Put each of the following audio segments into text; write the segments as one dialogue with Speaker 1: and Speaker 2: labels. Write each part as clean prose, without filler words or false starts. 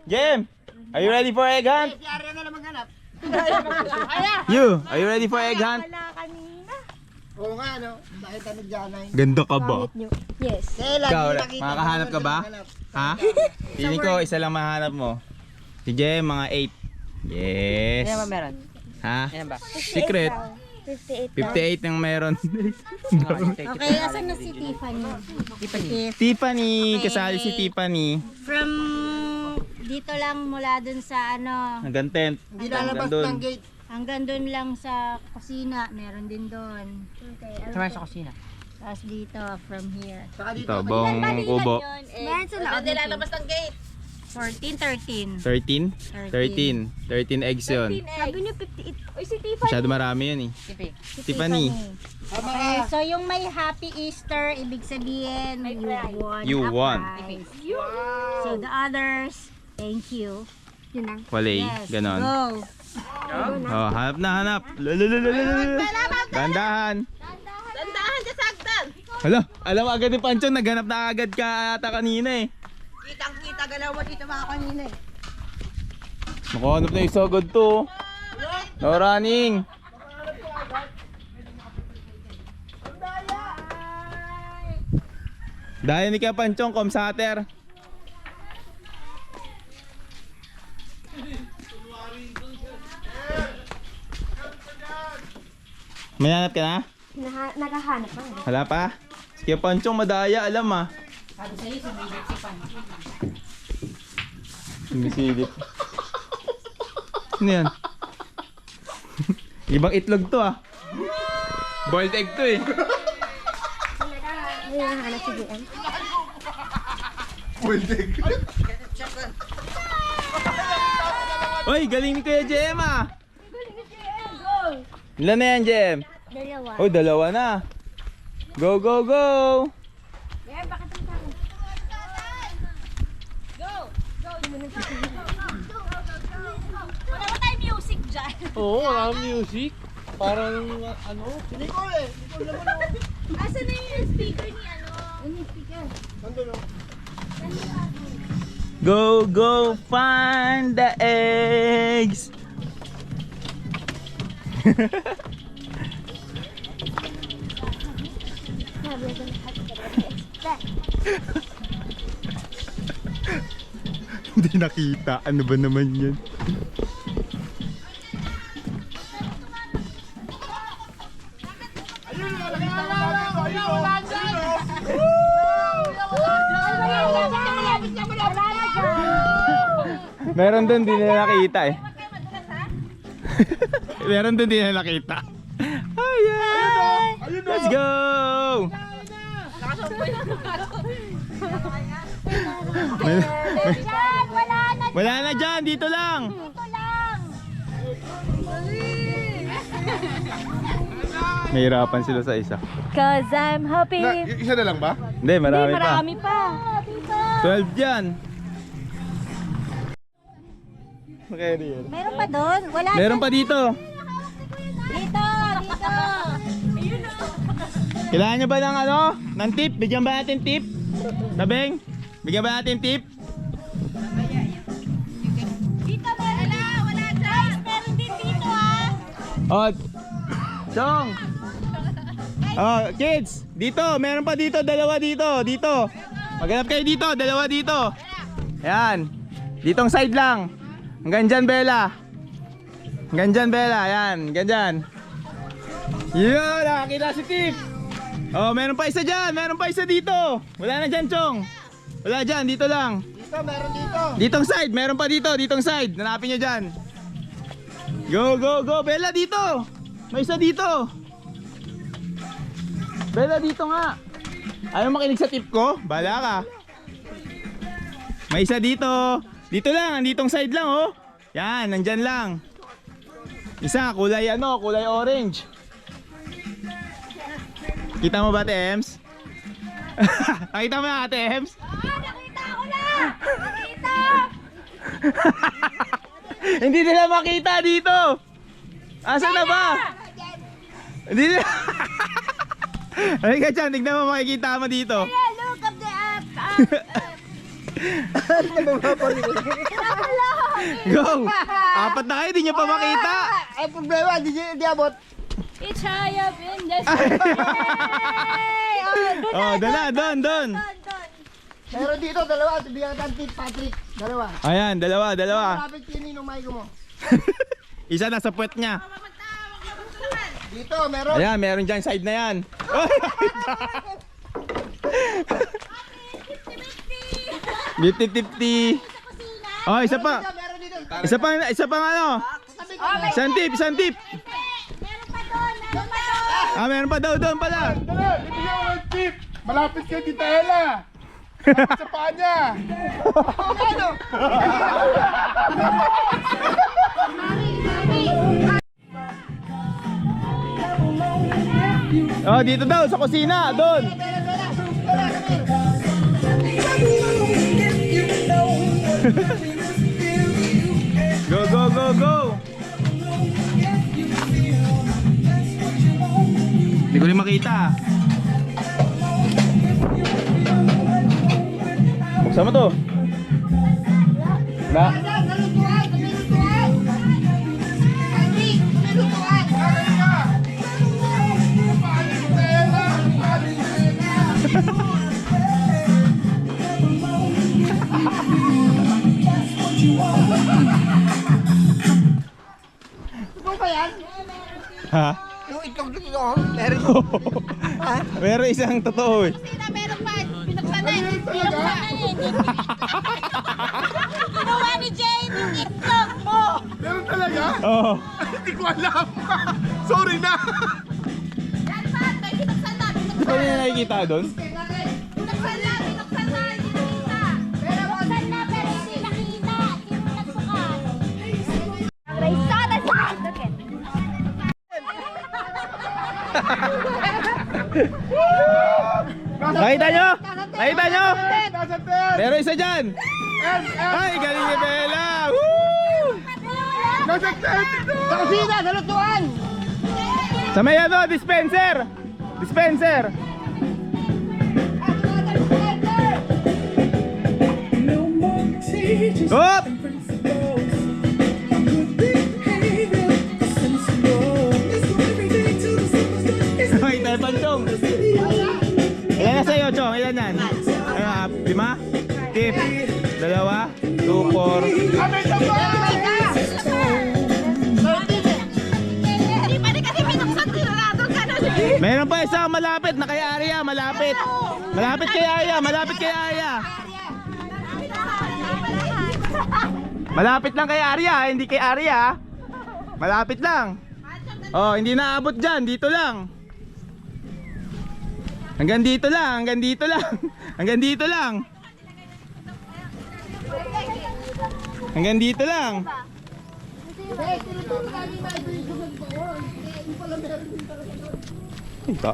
Speaker 1: Jem, are you ready for egg hunt?
Speaker 2: Si Arya na lang maghanap.
Speaker 1: You, are you ready for egg hunt?
Speaker 3: Wala kanina.
Speaker 2: Oo nga, no? Bakit ano dyan ay?
Speaker 1: Ganda ka ba?
Speaker 3: Yes.
Speaker 2: Kailan
Speaker 1: Ikaw,
Speaker 2: nakita
Speaker 1: makakahanap ka ba? Ha? Pili ko, isa lang mahanap mo. Si Jem, mga 8. Yes.
Speaker 4: Ano ba meron?
Speaker 1: Ha?
Speaker 4: Ano ba?
Speaker 1: Secret.
Speaker 3: 58
Speaker 1: 58 yung meron.
Speaker 3: Okay, asan na si Tiffany?
Speaker 1: Tiffany,
Speaker 3: Okay.
Speaker 1: kasali si Tiffany.
Speaker 3: From dito lang mula dun sa ano,
Speaker 1: Hanggang tent.
Speaker 2: Hindi lalabas
Speaker 1: Hanggang
Speaker 2: ng gate.
Speaker 3: hanggang dun lang sa kusina, meron din dun.
Speaker 4: Sama sa kusina.
Speaker 3: Tapos dito, from here.
Speaker 2: Saka dito.
Speaker 1: Ito, buong kubo.
Speaker 3: Meron sa loob.
Speaker 4: lalabas ng gate.
Speaker 3: 14, 13.
Speaker 1: 13? 13. 13 eggs yun.
Speaker 3: Sabi niyo 58. Uy, si Tiffany.
Speaker 1: Masyado marami yun eh.
Speaker 4: Tipi.
Speaker 3: Si
Speaker 1: Tiffany.
Speaker 2: Tama
Speaker 3: Okay,
Speaker 2: ka.
Speaker 3: so yung may Happy Easter, ibig sabihin,
Speaker 1: You
Speaker 3: a
Speaker 1: won.
Speaker 3: prize. So the others, thank you. Yun lang.
Speaker 1: Walay,
Speaker 3: Yes,
Speaker 1: ganon.
Speaker 3: go.
Speaker 1: Oh, hanap na hanap. Lalalala. Dandahan.
Speaker 4: Dandahan ka sagdan.
Speaker 1: Hala, alam mo agad ni Panchong, naghanap na agad ka ata kanina eh.
Speaker 4: Kitang-kita galaw mo dito mga kanina eh.
Speaker 1: Makahanap na isa agad to. No running. Dahil ni ka Panchong, komsater. May hanap ka na?
Speaker 3: Nakahanap pa.
Speaker 1: Wala pa? Sige Panchong, madaya, alam ah.
Speaker 4: Sabi sa'yo, sumilip si Pan.
Speaker 1: Sumisilip. Ano yan? Ibang itlog to ah. Boiled egg to eh.
Speaker 3: May nakahanap si GM.
Speaker 1: Oy, galing ni Kuya Jem ah. Ilan na yan, Jem?
Speaker 3: Dalawa.
Speaker 1: Oy, dalawa na. Go, go, go!
Speaker 3: Wala ba tayo music dyan?
Speaker 5: Oo, wala kang music. Parang ano?
Speaker 2: Nicole eh. Nicole naman ako.
Speaker 3: Asan na yung speaker ni ano? Yung speaker.
Speaker 2: Nandun oh.
Speaker 1: Go, go, find the eggs! Hindi nakita. Ano ba naman yan? Meron doon, di nila nakita eh. Meron doon, di nila nakita. Ayan! Let's go! Wala na dyan, dito lang. Mahirapan sila sa isa.
Speaker 3: Cause I'm happy.
Speaker 5: Isa na lang ba?
Speaker 1: Hindi, marami pa.
Speaker 3: Marami pa.
Speaker 1: 12 dyan. Okay, real.
Speaker 3: Meron pa doon? Wala.
Speaker 1: Meron pa dito.
Speaker 3: Dito, dito.
Speaker 1: Kailangan nyo ba ng ano? Ng tip? Bigyan ba natin tip? Tabeng? Bigyan ba natin tip?
Speaker 3: Dito meron na. Wala dyan. Meron din dito ah.
Speaker 1: Oh, Chong! Oh, kids! Dito! Meron pa dito! Dalawa dito! Dito! Maghanap kayo dito! Dalawa dito! Ayan! Ditong side lang! Hanggang dyan, Bella! Hanggang dyan, Bella! Ayan! Hanggang dyan! Yun! Nakakita si Tip! Oh, meron pa isa dyan! Meron pa isa dito! Wala na dyan, Chong! Wala dyan! Dito lang!
Speaker 2: Dito, meron dito.
Speaker 1: Ditong side! Meron pa dito! Ditong side! Hanapin nyo dyan! Go! Go! Go! Bella, dito! May isa dito! Bella, dito nga! Ayaw makinig sa tip ko? Bala ka! May isa dito! Dito lang! Ditong side lang oh! Yan! Nandyan lang! Isa! Kulay ano? Kulay orange! Kita mo ba, Ate Ems? Nakita mo na, Ate Ems?
Speaker 3: Nakita ko na. Nakita.
Speaker 1: Hindi nila makita dito! Asa na ba? Hindi nila... Halika dyan, tignan mo, makikita mo dito.
Speaker 3: Look up the app.
Speaker 1: Go! Apat na kayo, di nyo pa makita.
Speaker 2: Ay, problema, di abot.
Speaker 3: It's high up in the sky.
Speaker 1: Oh, doon.
Speaker 2: Meron dito, dalawa. Bigyan ka ng tip, Patrick. Dalawa.
Speaker 1: Ayan, dalawa.
Speaker 2: Malapit yun yung mic mo.
Speaker 1: Isa nasa puwet niya.
Speaker 2: Dito, meron.
Speaker 1: Ayan, meron dyan side na yan. 50-50. Oh, isa pa.
Speaker 2: Meron dito.
Speaker 1: Isa pang ano. Isang tip. Meron pa daw doon pala.
Speaker 5: Tara, ibigyan ko ng tip. Malapit kay Tita Ella. Malapit sa paa niya.
Speaker 1: Oh, dito daw sa kusina, doon. Go. Hindi ko rin makita. Buksan mo to. Na.
Speaker 2: Ito ba yan?
Speaker 1: Ha?
Speaker 2: Yung itlog dito, meron.
Speaker 1: Meron isang totoo eh.
Speaker 4: Sina meron pa. Binuksan na. Ginawa ni Jane yung itlog mo.
Speaker 5: Meron talaga?
Speaker 1: Oo.
Speaker 5: Hindi ko alam. Sorry na.
Speaker 4: Yan pa. May binuksan na.
Speaker 1: Hindi niya nakikita doon?
Speaker 4: Binuksan na. Hindi nakita.
Speaker 3: Buksan na pero hindi nakita. Sino nagsukat? I saw the sign. Look at.
Speaker 1: Nakita nyo? Nakita nyo?
Speaker 5: Nasa 10.
Speaker 1: Meron isa dyan. Ay, galing ni Bella. Woo!
Speaker 5: Nasa 10 dito.
Speaker 2: Sa kusina, sa lutuan.
Speaker 1: Sa may ano, dispenser. Hop! Ay, tayo pancong. Ilan na sa'yo, Chong? Ilan yan? 5? Tip? 2? 2, 4.
Speaker 4: Hindi pa rin kasi binuksan. Tinarado ka na.
Speaker 1: Meron pa isang malapit na kay Arya, malapit. Malapit kay Arya. Malapit lang kay Arya, hindi kay Arya. Malapit lang. Oh, hindi naabot dyan, dito lang. Hanggang dito lang. Hanggang dito lang. Ito.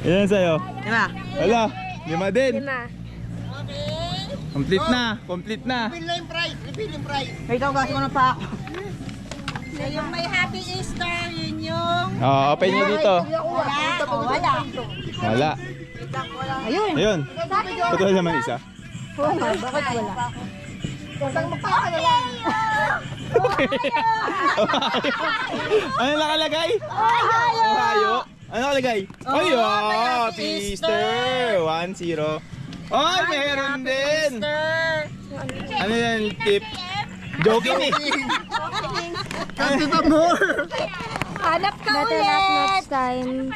Speaker 1: Yan sa'yo. 5. Wala, 5 din. 5. Complete na.
Speaker 2: Refill na yung price, refill yung price.
Speaker 4: Yung may Happy Easter, yun yung...
Speaker 1: Oh, open nyo dito.
Speaker 4: Wala.
Speaker 1: Wala. Ayun. Totoo naman isa. Ano nakalagay? Ohio. Ano nakalagay? Happy Easter. 1-0. Oh, meron din. Ano yan, tip? Joking eh.
Speaker 2: Kanto pa more.
Speaker 3: Hanap ka ulit. Next time.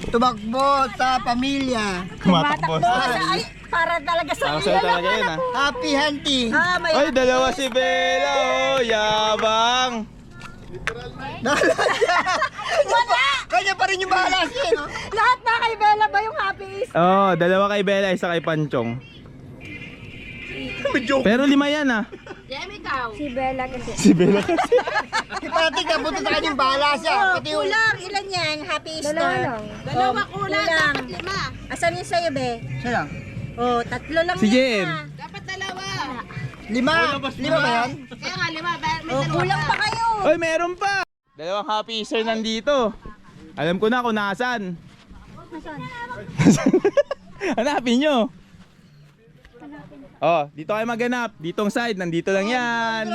Speaker 2: Tumakbo sa pamilya.
Speaker 1: Kumatakbo.
Speaker 3: Ay, para talaga sa
Speaker 1: Masaya talaga yun ah.
Speaker 2: Happy hunting.
Speaker 1: Ay, dalawa si Bella. Oh, yabang.
Speaker 2: Kanya pa rin yung bahala siya, no?
Speaker 3: Lahat na kay Bella ba yung happy Easter?
Speaker 1: Oh, dalawa kay Bella, isa kay Panchong. Pero 5 yan ah.
Speaker 4: Jem, ikaw.
Speaker 3: Si Bella kasi.
Speaker 1: Si Bella kasi.
Speaker 2: Si Patrick, napunta sa kanyang bahala siya. Pati yung...
Speaker 4: Kulang, ilan yan? Happy Easter.
Speaker 3: Dalawa lang.
Speaker 4: Dalawa kulang, dapat 5.
Speaker 3: Asan yung sa'yo, be?
Speaker 2: Siya lang.
Speaker 3: Oh, 3 lang
Speaker 1: Si
Speaker 3: yan.
Speaker 1: JM.
Speaker 4: Dapat 2.
Speaker 2: 5. 5 ba yan?
Speaker 4: Kaya nga 5. May
Speaker 3: Oh, kulang pa kayo.
Speaker 1: Oy, meron pa. Dalawang happy Easter nandito. Alam ko na kung nasan. Hanapin nyo. Oh, dito kayo maghanap. Ditong side, nandito lang yan.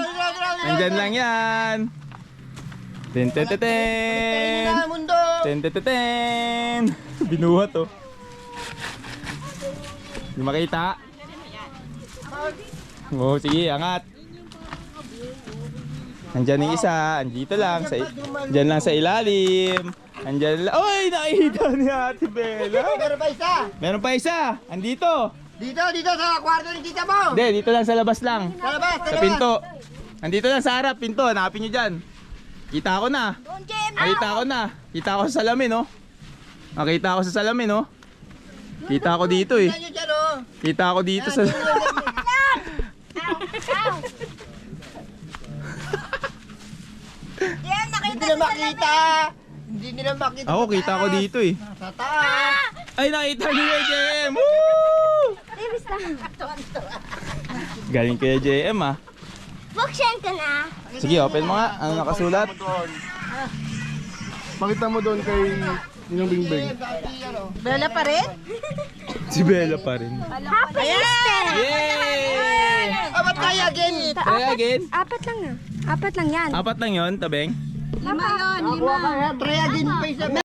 Speaker 1: Nandyan lang yan. Ten ten ten ten.
Speaker 2: Ang mundo.
Speaker 1: Ten ten ten ten. Binuhat oh. Di makita? Oh, sige, angat. Andyan yung isa, andito lang sa andyan lang sa ilalim. Andyan lang. Oy, nakita ni Ate Bella.
Speaker 2: Meron pa isa.
Speaker 1: Meron pa isa. Andito.
Speaker 2: Dito sa kwarto ni tita mo.
Speaker 1: Hindi, dito lang sa labas lang.
Speaker 2: Sa labas,
Speaker 1: Sa pinto. Andito lang sa harap, pinto. Hanapin nyo dyan. Kita ko na. Nakita ko na. Kita ko sa salamin, oh. Nakita ko sa salamin, oh. Kita ko dito, eh.
Speaker 2: Yan yung dyan, oh.
Speaker 1: Kita ko dito sa...
Speaker 4: Yan, nakita
Speaker 2: Hindi nila makita. Hindi nila makita.
Speaker 1: Ako, kita ko dito, eh.
Speaker 2: Sa taas.
Speaker 1: Ay, nakita niyo kay JM. Woo!
Speaker 3: Davis lang.
Speaker 1: Galing kay JM, ah.
Speaker 3: Buksan ka na.
Speaker 1: Sige, open mo nga. Ano nakasulat?
Speaker 5: Pakita mo doon kay Ninong Bingbing.
Speaker 4: Bella pa rin?
Speaker 1: Si Bella pa rin.
Speaker 3: Happy Easter!
Speaker 1: Yay!
Speaker 2: Ba't kaya again?
Speaker 1: Try again.
Speaker 3: Apat lang na. Apat lang yan.
Speaker 1: Apat lang yon, Tabeng.
Speaker 4: Lima yun,
Speaker 2: Try again pa isa.